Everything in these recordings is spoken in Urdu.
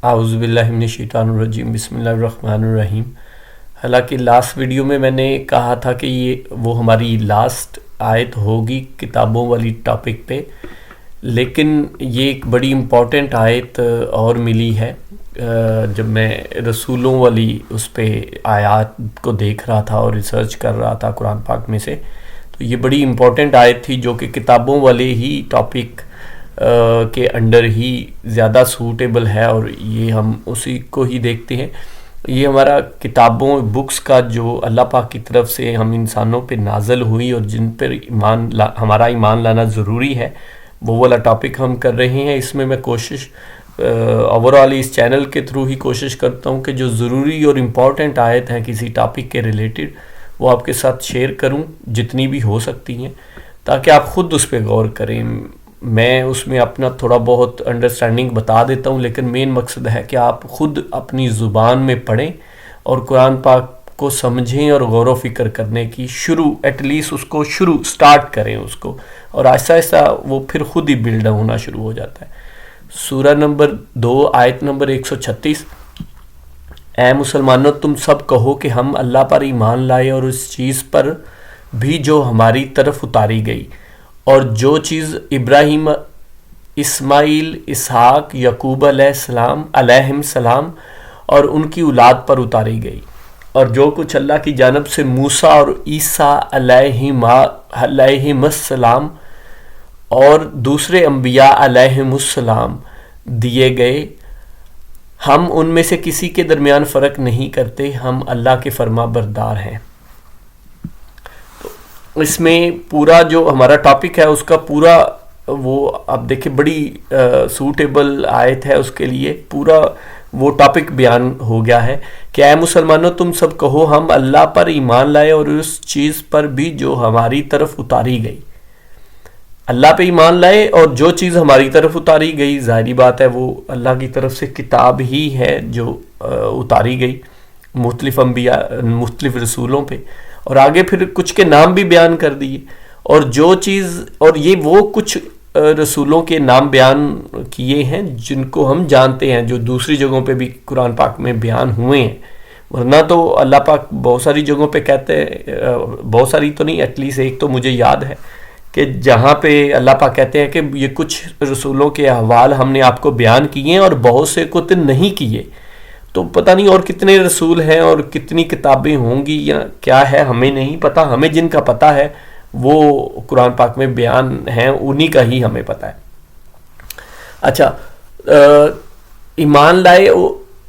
اعوذ باللہ من الشیطان الرجیم، بسم اللہ الرحمن الرحیم۔ حالانکہ لاسٹ ویڈیو میں نے کہا تھا کہ یہ وہ ہماری لاسٹ آیت ہوگی کتابوں والی ٹاپک پہ، لیکن یہ ایک بڑی امپورٹنٹ آیت اور ملی ہے جب میں رسولوں والی اس پہ آیات کو دیکھ رہا تھا اور ریسرچ کر رہا تھا قرآن پاک میں سے، تو یہ بڑی امپورٹنٹ آیت تھی جو کہ کتابوں والے ہی ٹاپک کے انڈر ہی زیادہ سوٹیبل ہے، اور یہ ہم اسی کو ہی دیکھتے ہیں۔ یہ ہمارا کتابوں بکس کا جو اللہ پاک کی طرف سے ہم انسانوں پہ نازل ہوئی اور جن پر ہمارا ایمان لانا ضروری ہے، وہ والا ٹاپک ہم کر رہے ہیں۔ اس میں کوشش اوورآل اس چینل کے تھرو ہی کوشش کرتا ہوں کہ جو ضروری اور امپورٹنٹ آیت ہیں کسی ٹاپک کے ریلیٹڈ وہ آپ کے ساتھ شیئر کروں جتنی بھی ہو سکتی ہیں، تاکہ آپ خود اس پہ غور کریں۔ میں اس میں اپنا تھوڑا بہت انڈرسٹینڈنگ بتا دیتا ہوں، لیکن مین مقصد ہے کہ آپ خود اپنی زبان میں پڑھیں اور قرآن پاک کو سمجھیں اور غور و فکر کرنے کی ایٹ لیسٹ اس کو سٹارٹ کریں اس کو، اور آہستہ آہستہ وہ پھر خود ہی بلڈ ہونا شروع ہو جاتا ہے۔ سورہ نمبر 2 آیت نمبر 136۔ اے مسلمانوں، تم سب کہو کہ ہم اللہ پر ایمان لائے اور اس چیز پر بھی جو ہماری طرف اتاری گئی، اور جو چیز ابراہیم، اسماعیل، اسحاق، یعقوب علیہم السلام اور ان کی اولاد پر اتاری گئی، اور جو کچھ اللہ کی جانب سے موسیٰ اور عیسیٰ علیہم السلام اور دوسرے انبیاء علیہم السلام دیے گئے، ہم ان میں سے کسی کے درمیان فرق نہیں کرتے، ہم اللہ کے فرما بردار ہیں۔ اس میں پورا جو ہمارا ٹاپک ہے اس کا پورا وہ آپ دیکھیں بڑی سوٹیبل آیت ہے، اس کے لیے پورا وہ ٹاپک بیان ہو گیا ہے کہ اے مسلمانوں، تم سب کہو ہم اللہ پر ایمان لائے اور اس چیز پر بھی جو ہماری طرف اتاری گئی۔ اللہ پہ ایمان لائے اور جو چیز ہماری طرف اتاری گئی، ظاہری بات ہے وہ اللہ کی طرف سے کتاب ہی ہے جو اتاری گئی مختلف انبیاء، مختلف رسولوں پہ، اور آگے پھر کچھ کے نام بھی بیان کر دیے، اور جو چیز اور یہ وہ کچھ رسولوں کے نام بیان کیے ہیں جن کو ہم جانتے ہیں، جو دوسری جگہوں پہ بھی قرآن پاک میں بیان ہوئے ہیں، ورنہ تو اللہ پاک بہت ساری جگہوں پہ کہتے ہیں، بہت ساری تو نہیں، ایٹ لیسٹ ایک تو مجھے یاد ہے کہ جہاں پہ اللہ پاک کہتے ہیں کہ یہ کچھ رسولوں کے احوال ہم نے آپ کو بیان کیے ہیں اور بہت سے کو تو نہیں کیے۔ تو پتہ نہیں اور کتنے رسول ہیں اور کتنی کتابیں ہوں گی یا کیا ہے، ہمیں نہیں پتہ۔ ہمیں جن کا پتہ ہے وہ قرآن پاک میں بیان ہیں، انہی کا ہی ہمیں پتہ ہے۔ اچھا، ایمان لائے،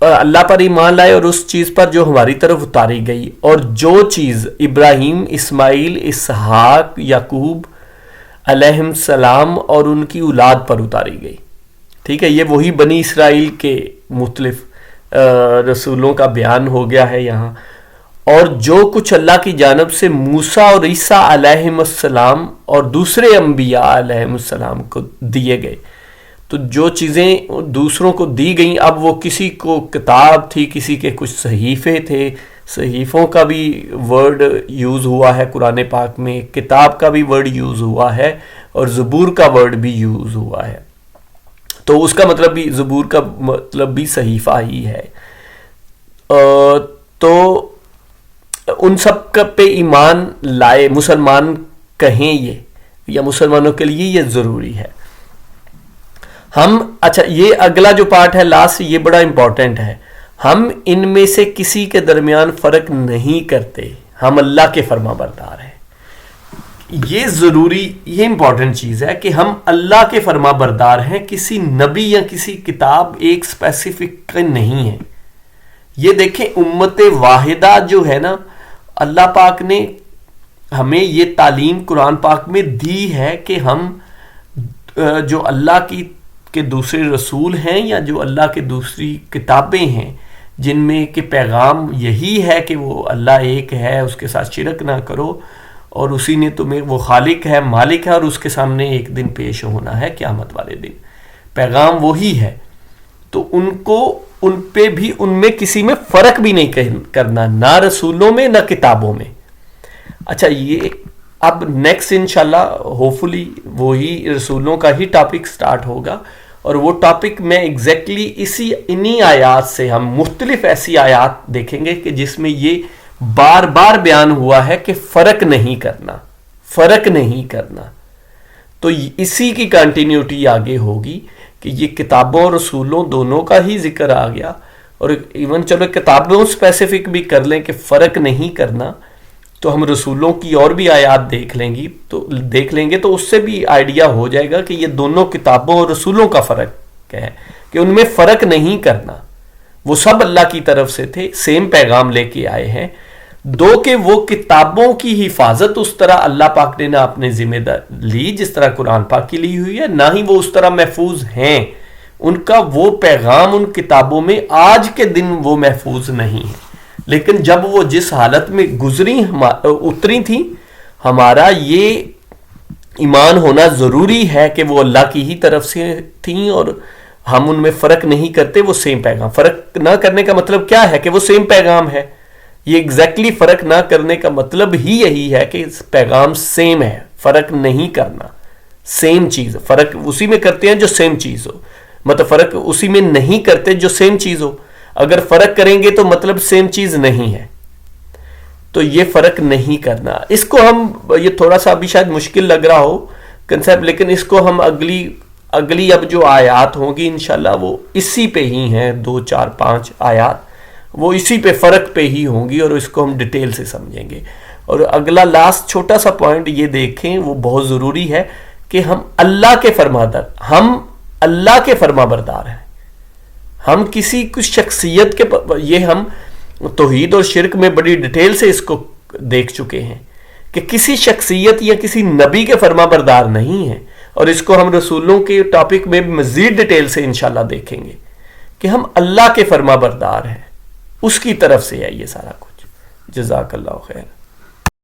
اللہ پر ایمان لائے اور اس چیز پر جو ہماری طرف اتاری گئی، اور جو چیز ابراہیم، اسماعیل، اسحاق، یعقوب علیہم السلام اور ان کی اولاد پر اتاری گئی۔ ٹھیک ہے، یہ وہی بنی اسرائیل کے مختلف رسولوں کا بیان ہو گیا ہے یہاں، اور جو کچھ اللہ کی جانب سے موسیٰ اور عیسیٰ علیہم السلام اور دوسرے انبیاء علیہم السلام کو دیے گئے۔ تو جو چیزیں دوسروں کو دی گئیں، اب وہ کسی کو کتاب تھی، کسی کے کچھ صحیفے تھے، صحیفوں کا بھی ورڈ یوز ہوا ہے قرآن پاک میں، کتاب کا بھی ورڈ یوز ہوا ہے، اور زبور کا ورڈ بھی یوز ہوا ہے۔ تو اس کا مطلب بھی، زبور کا مطلب بھی صحیفہ ہی ہے۔ تو ان سب پہ ایمان لائے، مسلمان کہیں یہ، یا مسلمانوں کے لیے یہ ضروری ہے۔ اچھا، یہ اگلا جو پارٹ ہے لاسٹ، یہ بڑا امپورٹنٹ ہے۔ ہم ان میں سے کسی کے درمیان فرق نہیں کرتے، ہم اللہ کے فرما بردار ہیں۔ یہ ضروری، یہ امپورٹنٹ چیز ہے کہ ہم اللہ کے فرما بردار ہیں، کسی نبی یا کسی کتاب ایک اسپیسیفک نہیں ہے۔ یہ دیکھیں، امت واحدہ جو ہے نا، اللہ پاک نے ہمیں یہ تعلیم قرآن پاک میں دی ہے کہ ہم جو اللہ کے دوسرے رسول ہیں یا جو اللہ کے دوسری کتابیں ہیں جن میں کہ پیغام یہی ہے کہ وہ اللہ ایک ہے، اس کے ساتھ شرک نہ کرو، اور اسی نے تمہیں، وہ خالق ہے، مالک ہے، اور اس کے سامنے ایک دن پیش ہونا ہے قیامت والے دن، پیغام وہی ہے۔ تو ان پہ بھی، ان میں کسی میں فرق بھی نہیں کرنا، نہ رسولوں میں نہ کتابوں میں۔ اچھا، یہ اب نیکسٹ انشاءاللہ ہوپ فلی وہی رسولوں کا ہی ٹاپک سٹارٹ ہوگا، اور وہ ٹاپک میں ایگزیکٹلی انہی آیات سے ہم مختلف ایسی آیات دیکھیں گے کہ جس میں یہ بار بار بیان ہوا ہے کہ فرق نہیں کرنا. تو اسی کی کنٹینیوٹی آگے ہوگی کہ یہ کتابوں اور رسولوں دونوں کا ہی ذکر آ گیا, اور ایون چلو کتابوں اسپیسیفک بھی کر لیں کہ فرق نہیں کرنا, تو ہم رسولوں کی اور بھی آیات دیکھ لیں گے تو اس سے بھی آئیڈیا ہو جائے گا کہ یہ دونوں کتابوں اور رسولوں کا فرق ہے کہ ان میں فرق نہیں کرنا. وہ سب اللہ کی طرف سے تھے, سیم پیغام لے کے آئے ہیں. دو کہ وہ کتابوں کی حفاظت اس طرح اللہ پاک نے نہ اپنے ذمہ دار لی جس طرح قرآن پاک کی لی ہوئی ہے, نہ ہی وہ اس طرح محفوظ ہیں. ان کا وہ پیغام ان کتابوں میں آج کے دن وہ محفوظ نہیں ہے, لیکن جب وہ جس حالت میں اتری تھیں, ہمارا یہ ایمان ہونا ضروری ہے کہ وہ اللہ کی ہی طرف سے تھیں اور ہم ان میں فرق نہیں کرتے. وہ سیم پیغام, فرق نہ کرنے کا مطلب کیا ہے کہ وہ سیم پیغام ہے. یہ ایگزیکٹلی فرق نہ کرنے کا مطلب ہی یہی ہے کہ پیغام سیم ہے, فرق نہیں کرنا, سیم چیز. فرق اسی میں کرتے ہیں جو سیم چیز ہو, مطلب فرق اسی میں نہیں کرتے جو سیم چیز ہو. اگر فرق کریں گے تو مطلب سیم چیز نہیں ہے, تو یہ فرق نہیں کرنا. اس کو ہم, یہ تھوڑا سا ابھی شاید مشکل لگ رہا ہو کنسیپٹ, لیکن اس کو ہم اگلی اب جو آیات ہوں گی انشاءاللہ وہ اسی پہ ہی ہیں, 2 4 5 آیات وہ اسی پہ فرق پہ ہی ہوں گی, اور اس کو ہم ڈیٹیل سے سمجھیں گے. اور اگلا لاسٹ چھوٹا سا پوائنٹ یہ دیکھیں, وہ بہت ضروری ہے کہ ہم اللہ کے فرما بردار ہیں. ہم کسی کچھ شخصیت کے, یہ ہم توحید اور شرک میں بڑی ڈیٹیل سے اس کو دیکھ چکے ہیں کہ کسی شخصیت یا کسی نبی کے فرما بردار نہیں ہیں, اور اس کو ہم رسولوں کے ٹاپک میں مزید ڈیٹیل سے انشاءاللہ دیکھیں گے کہ ہم اللہ کے فرما بردار ہیں, اس کی طرف سے ہے یہ سارا کچھ. جزاک اللہ خیر.